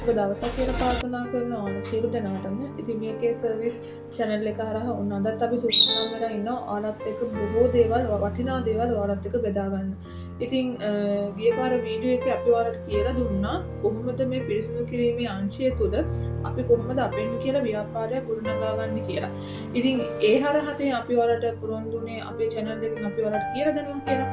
ඔබ දවසක් කියලා ප්‍රාර්ථනා කරනවා ඕන සියලු දෙනාටම. ඉතින් මේකේ සර්විස් channel එක හරහා ඔන්න අදත් අපි සූදානම් වෙලා ඉන්නවා ඔයාලත් එක්ක බොහෝ දේවල් වටිනා දේවල් ඔයාලත් එක්ක බෙදා ගන්න. ඉතින් ගිය පාර වීඩියෝ එකේ අපි ඔයාලට කියලා දුන්නා කොහොමද මේ පිරිසිදු කිරීමේ අංශය තුල අපි කොහොමද අපෙන් කියලා ව්‍යාපාරයක් ගොඩනගා ගන්න කියලා. ඉතින් ඒ හරහා අපි ඔයාලට පුරොන්දුනේ අපේ channel එකෙන් අපි ඔයාලට කියලා දෙනවා කියලා.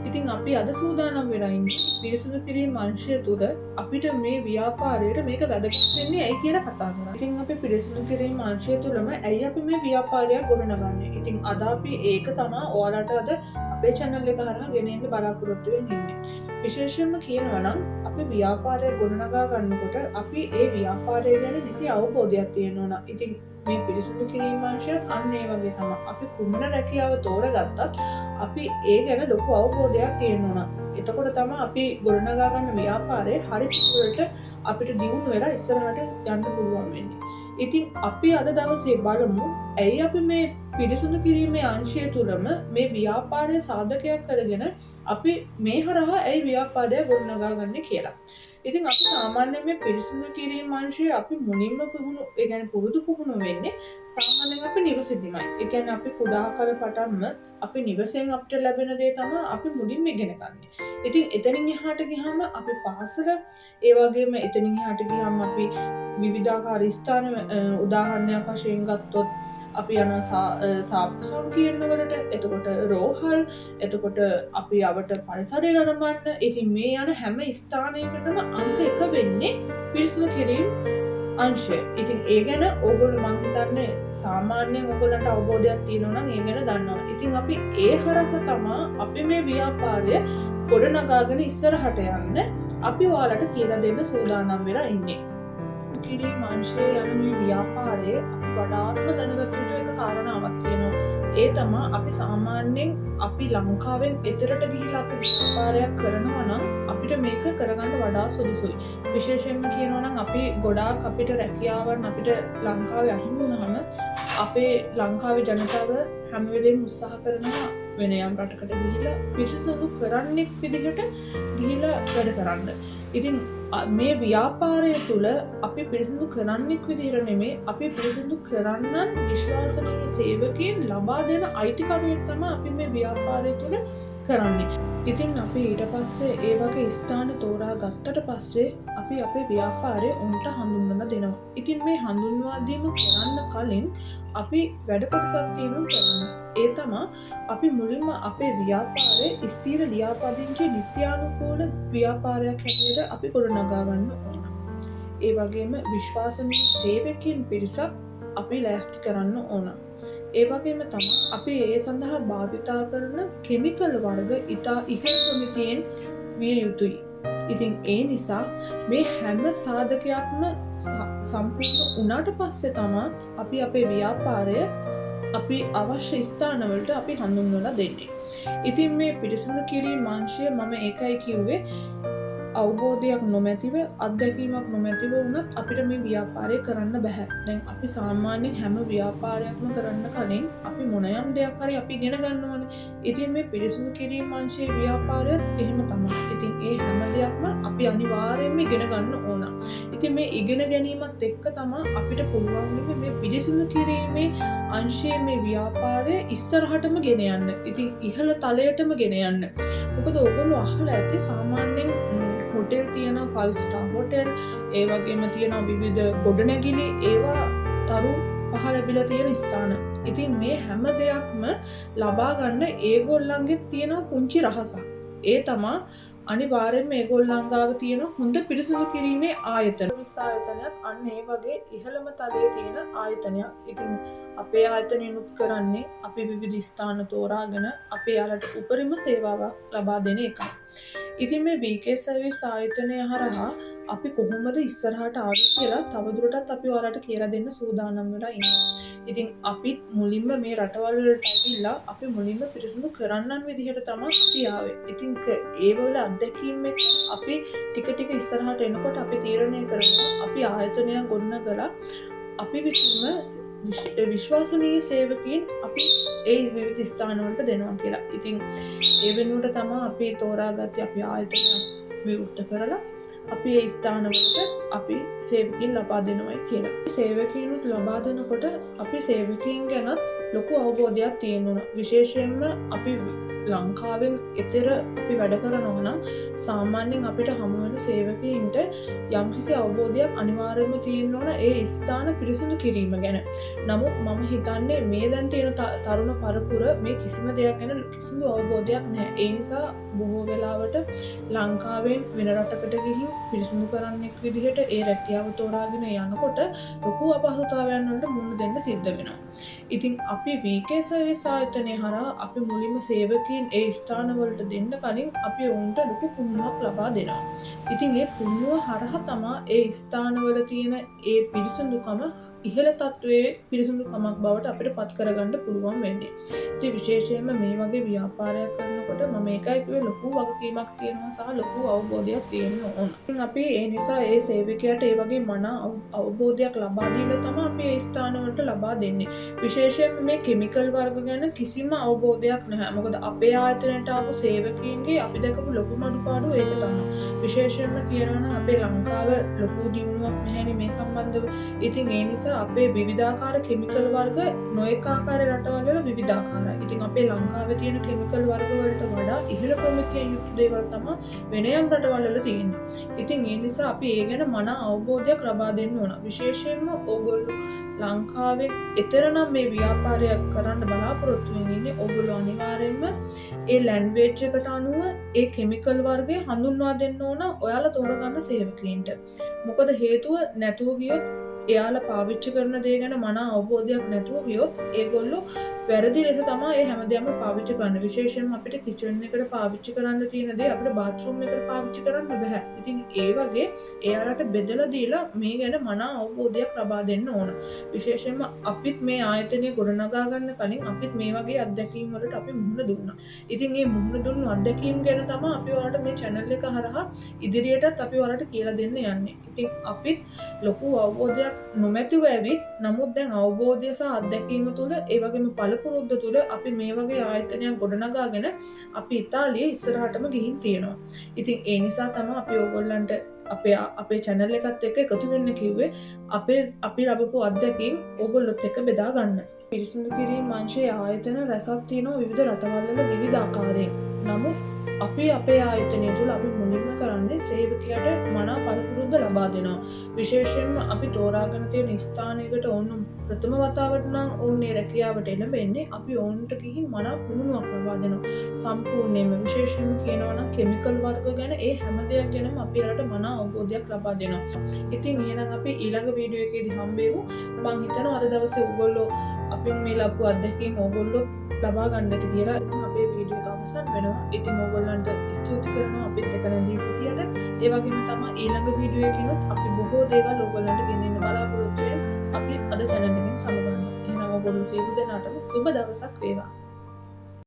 ඉතින් අපි අද සූදානම් වෙලා ඉන්නේ පිරිසිදු කිරීම අංශය තුල අපිට මේ ව්‍යාපාරයට මේක වැදගත් වෙන්නේ ඇයි කියලා කතා කරා. ඉතින් අපි පිරිසිදු කිරීම අංශය තුලම ඇයි අපි මේ ව්‍යාපාරයක් ගොඩනගන්නේ? ඉතින් අද අපි ඒක තමයි ඔයාලට අද අපේ channel එක හරහා ගෙනෙන්න බලාපොරොත්තු වෙන්නේ. විශේෂයෙන්ම කියනවා නම් අපි ව්‍යාපාරය ගොඩනගා ගන්නකොට අපි ඒ ව්‍යාපාරය ගැන නිසි අවබෝධයක් තියෙන්න ඕන. ඉතින් මේ පිරිසිදු කිරීම අංශයත් අන්න ඒ වගේ තමයි. අපි කුමන රැකියාව තෝරගත්තත් අපි ඒ ගැන ලොකු අවබෝධයක් තියෙන්න ඕන. එතකොට තමයි අපි ගොඩනගා ගන්න ව්‍යාපාරයේ හරි පිළිවෙලට අපිට දියුණු වෙලා ඉස්සරහට යන්න පුළුවන් වෙන්නේ. ඉතින් අපි අද දවසේ බලමු ඇයි අපි මේ පිරිසිදු කිරීමේ අංශය තුලම මේ ව්‍යාපාරයේ සාධකයක් කරගෙන අපි මේ හරහා ඇයි ව්‍යාපාරය ගොඩනගා ගන්නේ කියලා. ඉතින් අපි සාමාන්‍යයෙන් මේ පිරිසිදු කිරීම අංශය අපි මුලින්ම පුරුදු පුහුණු වෙන්නේ සාමාන්‍යයෙන් අපි නිවසේදීමයි. ඒ කියන්නේ අපි කුඩා කල පටන්ම අපි නිවසෙන් අපිට ලැබෙන දේ තමයි අපි මුලින්ම ඉගෙන ගන්න. ඉතින් එතනින් එහාට ගියාම අපි පාසල ඒ වගේම එතනින් එහාට ගියාම අපි විවිධාකාර ස්ථාන උදාහරණයක් වශයෙන් ගත්තොත් අපි යන සාප්පු සංකීර්ණ වලට, එතකොට රෝහල්, එතකොට අපි අවට පරිසරය නරඹන්න. ඉතින් මේ යන හැම ස්ථානයකටම අංක 1 වෙන්නේ පිරිසිදු කිරීම අංශය. ඉතින් ඒ ගැන ඕගොල්ලෝ මං හිතන්නේ සාමාන්‍යයෙන් ඕගොල්ලන්ට අවබෝධයක් තියෙනවා නම් ඒ ගැන දන්නවා. ඉතින් අපි ඒ හරහා තමයි අපි මේ ව්‍යාපාරය ගොඩනගාගෙන ඉස්සරහට යන්න අපි ඔයාලට කියලා දෙන්න සූදානම් වෙලා ඉන්නේ. කිරීම අංශයේ යන මේ ව්‍යාපාරයේ වඩාත්ම දැනගත යුතු එක කාරණාවක් තියෙනවා. ඒ තමයි අපි සාමාන්‍යයෙන් අපි ලංකාවෙන් එතරට ගිහිල්ලා අපි ව්‍යාපාරයක් කරනවා නම් අපිට මේක කරගන්න වඩා සුදුසුයි. විශේෂයෙන්ම කියනවා නම් අපි ගොඩාක් අපිට රැකියාවන් අපිට ලංකාවේ අහිමි වුණාම අපේ ලංකාවේ ජනතාව හැම වෙලේම උත්සාහ කරනවා වෙන යම් රටකට ගිහිල්ලා පිරිසිදු කරන්නෙක් විදිහට ගිහිල්ලා වැඩ කරන්න. ඉතින් මේ ව්‍යාපාරය තුළ අපි පිරිසිදු කරන්නෙක් විදිහට නෙමෙයි අපි පිරිසිදු කරන්නන් විශ්වාසනීය සේවකයන් ලබා දෙන අයිතිකරුවෙක් තමයි අපි මේ ව්‍යාපාරය තුළ කරන්නේ. ඉතින් අපි ඊට පස්සේ ඒ වගේ ස්ථාන තෝරා ගත්තට පස්සේ අපි අපේ ව්‍යාපාරය උන්ට හඳුන්වලා දෙනවා. ඉතින් මේ හඳුන්වා දීම කරන්න කලින් අපි වැඩ කොටසක් තියෙනවා කරන්න. ඒ තමයි අපි මුලින්ම අපේ ව්‍යාපාරයේ ස්ථීර ලියාපදිංචි නිත්‍යානුකූල ව්‍යාපාරයක් හැටියට අපි ගොඩනගා ගන්න ඕන. ඒ වගේම විශ්වාසනීය සේවකයන් පිරිසක් අපි ලෑස්ති කරන්න ඕන. ඒ වගේම තමයි අපි ඒ සඳහා භාවිතා කරන කිමිකල් වර්ග ඉතා ඉහළ ප්‍රමිතියෙන් විය යුතුයි. ඉතින් ඒ නිසා මේ හැම සාධකයක්ම සම්පූර්ණ වුණාට පස්සේ තමයි අපි අපේ ව්‍යාපාරය අපි අවශ්‍ය ස්ථානවලට අපි හඳුන්වලා දෙන්නේ. ඉතින් මේ පිරිසිදු කිරීම අංශය මම ඒකයි කිව්වේ අවබෝධයක් නොමැතිව අත්දැකීමක් නොමැතිව වුණත් අපිට මේ ව්‍යාපාරය කරන්න බෑ. දැන් අපි සාමාන්‍යයෙන් හැම ව්‍යාපාරයක්ම කරන්න කලින් අපි මොනයම් දෙයක් හරි අපි ඉගෙන ගන්න ඕනේ. ඉතින් මේ පිරිසිදු කිරීම අංශයේ ව්‍යාපාරයත් එහෙම තමයි. ඉතින් ඒ හැම දෙයක්ම අපි අනිවාර්යයෙන්ම ඉගෙන ගන්න ඕන. ඉතින් මේ ඉගෙන ගැනීමත් එක්ක තමයි අපිට පුළුවන් මේ පිරිසිදු කිරීමේ අංශයේ මේ ව්‍යාපාරය ඉස්සරහටම ගෙන යන්න. ඉතින් ඉහළ තලයටම ගෙන යන්න. මොකද ඔයගොල්ලෝ අහලා ඇති සාමාන්‍යයෙන් හොටෙල් තියෙන 5 star හොටෙල් ඒ වගේම තියෙන විවිධ ගොඩනැගිලි ඒවා තරු පහ ලැබිලා තියෙන ස්ථාන. ඉතින් මේ හැම දෙයක්ම ලබා ගන්න ඒගොල්ලන්ගේ තියෙන පුංචි රහසක්. ඒ තමයි අනිවාර්යෙන්ම ඒගොල්ලන් ගාව තියෙන හොඳ පිරිසිදු කිරීමේ ආයතන. ආයතනයත් අන්න ඒ වගේ ඉහළම තලයේ තියෙන ආයතනයක්. ඉතින් අපේ ආයතනයනුත් කරන්නේ අපි විවිධ ස්ථාන තෝරාගෙන අපේ යාලට උපරිම සේවාවක් ලබා දෙන එකයි. ඉතින් මේ BK සර්විස් ආයතනය හරහා අපි කොහොමද ඉස්සරහට ආවේ කියලා තවදුරටත් අපි ඔයාලට කියලා දෙන්න සූදානම් වෙලා ඉන්නවා. ඉතින් අපි මුලින්ම මේ රටවල් වලට ඇවිල්ලා අපි මුලින්ම පිරිසිදු කරන්නන් විදිහට තමයි අපි ආවේ. ඉතින් ඒ වල අත්දැකීම් එක්ක අපි ටික ටික ඉස්සරහට එනකොට අපි තීරණය කරනවා අපි ආයතනයක් ගොඩනගලා අපි විසින්ම විශ්වාසනීය සේවකයන් අපි ඒ විවිධ ස්ථානවලට දෙනවා කියලා. ඉතින් ඒ වෙනුවට තමයි අපි තෝරාගත්තේ අපි ආයතනයක් විවෘත කරලා අපි ඒ ස්ථානවලට අපි සේවකයන් ලබා දෙනවයි කියලා. සේවකයනුත් ලබා දෙනකොට අපි සේවකයන් ගැනත් ලොකු අවබෝධයක් තියෙනවා. විශේෂයෙන්ම අපි ලංකාවෙන් එතර අපි වැඩ කරනවා නම් සාමාන්‍යයෙන් අපිට හමුවෙන සේවකයින්ට යම්කිසි අවබෝධයක් අනිවාර්යයෙන්ම තියෙන්න ඕන ඒ ස්ථාන පිරිසිදු කිරීම ගැන. නමුත් මම හිතන්නේ මේ දැන් තියෙන තරුණ පරපුර මේ කිසිම දෙයක් ගැන කිසිදු අවබෝධයක් නැහැ. ඒ නිසා බොහෝ වෙලාවට ලංකාවෙන් වෙන රටකට ගිහින් පිරිසිදු කරන්නෙක් විදිහට ඒ රැකියාව තෝරාගෙන යනකොට ලොකු අපහසුතාවයන් වලට මුහුණ දෙන්න සිද්ධ වෙනවා. ඉතින් අපි VK සර්විස් ආයතනය හරහා අපි මුලින්ම සේවකයන් ඒ ස්ථානවලට දෙන්න කලින් අපි ඔවුන්ට ලොකු පුහුණුවක් ලබා දෙනවා. ඉතින් ඒ පුහුණුව හරහා තමා ඒ ස්ථානවල තියෙන ඒ පිරිසිදුකම ඉහළ තත්ත්වයේ පිරිසිදුකමක් බවට අපිට පත් කරගන්න පුළුවන් වෙන්නේ. ඉතින් විශේෂයෙන්ම මේ වගේ ව්‍යාපාරයක් කරනකොට මම ඒකයි කිව්වේ ලොකු වගකීමක් තියෙනවා සහ ලොකු අවබෝධයක් තියෙන්න ඕන. ඉතින් අපි ඒ නිසා ඒ සේවකයාට ඒ වගේ මන අවබෝධයක් ලබා දීලා තමයි අපි ඒ ස්ථානවලට ලබා දෙන්නේ. විශේෂයෙන්ම මේ කිමිකල් වර්ග ගැන කිසිම අවබෝධයක් නැහැ. මොකද අපේ ආයතනයට ආපු සේවකයන්ගේ අපි දැකපු ලොකුම අඩුපාඩුව ඒක තමයි. විශේෂයෙන්ම කියනවා නම් අපේ ලංකාව ලොකු දියුණුවක් නැහැනේ මේ සම්බන්ධව. ඉතින් ඒ නිසා අපේ විවිධාකාර කෙමිකල් වර්ග නොයෙක් ආකාර රටවල් වල විවිධාකාරයි. ඉතින් අපේ ලංකාවේ තියෙන කෙමිකල් වර්ග වලට වඩා ඉහළ ප්‍රමිතියෙන් යුක්ත දේවල් තමයි වෙන යම් රටවල් වල තියෙන්නේ. ඉතින් ඒ නිසා අපි ඒ ගැන මන අවබෝධයක් ලබා දෙන්න ඕන. විශේෂයෙන්ම ඕගොල්ලෝ ලංකාවේ එතරම් මේ ව්‍යාපාරයක් කරන්න බලාපොරොත්තු වෙන්නේ ඕගොල්ලෝ අනිවාර්යයෙන්ම ඒ ලැන්ග්වේජ් එකට අනුව ඒ කෙමිකල් වර්ගය හඳුන්වා දෙන්න ඕන ඔයාලා තෝරගන්න සේවකයන්ට. මොකද හේතුව නැතුව ගියොත් එයාලා පාවිච්චි කරන දේ ගැන මන අවබෝධයක් නැතුව ගියොත් ඒගොල්ලෝ වැරදි ලෙස තමයි ඒ හැමදේම පාවිච්චි කරන්නේ. විශේෂයෙන්ම අපිට කිචන් එකට පාවිච්චි කරන්න තියෙන දේ අපිට බාත්රූම් එකට පාවිච්චි කරන්න බෑ. ඉතින් ඒ වගේ එයාලට බෙදලා දීලා මේ ගැන මන අවබෝධයක් ලබා දෙන්න ඕන. විශේෂයෙන්ම අපිත් මේ ආයතනය ගොඩනගා ගන්න කලින් අපිත් මේ වගේ අත්දැකීම් වලට අපි මුහුණ දුන්නා. ඉතින් මේ මුහුණ දුන්නු අත්දැකීම් ගැන තමයි අපි ඔයාලට මේ channel එක හරහා ඉදිරියටත් අපි ඔයාලට කියලා දෙන්න යන්නේ. ඉතින් අපිත් ලොකු අවබෝධයක් නොමැතිව ඇවිත් නමුත් දැන් අවබෝධය සහ අත්දැකීම තුළ ඒ වගේම පළපුරුද්ද තුළ අපි මේ වගේ ආයතනයක් ගොඩනගාගෙන අපි ඉතාලියේ ඉස්සරහටම ගිහින් තියෙනවා. ඉතින් ඒ නිසා තමයි අපි ඕගොල්ලන්ට අපේ channel එකත් එක්ක එකතු වෙන්න කිව්වේ. අපි ලැබපු අත්දැකීම් ඕගොල්ලොත් එක්ක බෙදා ගන්න. පිරිසිදු කිරීම අංශයේ ආයතන රැසක් තියෙනවා විවිධ රටවල් වල විවිධ ආකාරයෙන්. නමුත් අපි අපේ ආයතනය තුළ අපි මුලින්ම කරන්නේ සේවකයාට මනා පළපුරුද්ද ලබා දෙනවා. විශේෂයෙන්ම අපි තෝරාගෙන තියෙන ස්ථානයකට ඔවුන් ප්‍රථම වතාවට නම් ඔවුන්ගේ රැකියාවට එළඹෙන්නේ අපි ඔවුන්ට ගිහින් මනා පුහුණුවක් ලබා දෙනවා. සම්පූර්ණයෙන්ම විශේෂයෙන්ම කියනවා නම් කෙමිකල් වර්ග ගැන ඒ හැම දෙයක් ගැනම අපි යාලට මනා අවබෝධයක් ලබා දෙනවා. ඉතින් එහෙනම් අපි ඊළඟ වීඩියෝ එකේදී හම්බෙමු. මම හිතනවා අද දවසේ ඔයගොල්ලෝ අපින් මේ ලැබපු අත්දැකීම් ඔයගොල්ලෝ ලබා ගන්නට කියලා. ඉතින් අපේ වීඩියෝ එක අවසන් වෙනවා. ඉතින් ඔයගොල්ලන්ට ස්තුති කරනවා අපිත් එක්ක රැඳී සිටියට. ඒ වගේම තමයි ඊළඟ වීඩියෝ එකකිනුත් අපි බොහෝ දේවල් ඔයගොල්ලන්ට ගෙනෙන්න බලාපොරොත්තු වෙන්නේ. අපි අද channel එකෙන් සමගන්නවා. එහෙනම් ඔයගොල්ලෝ සියලු දෙනාටම සුබ දවසක් වේවා.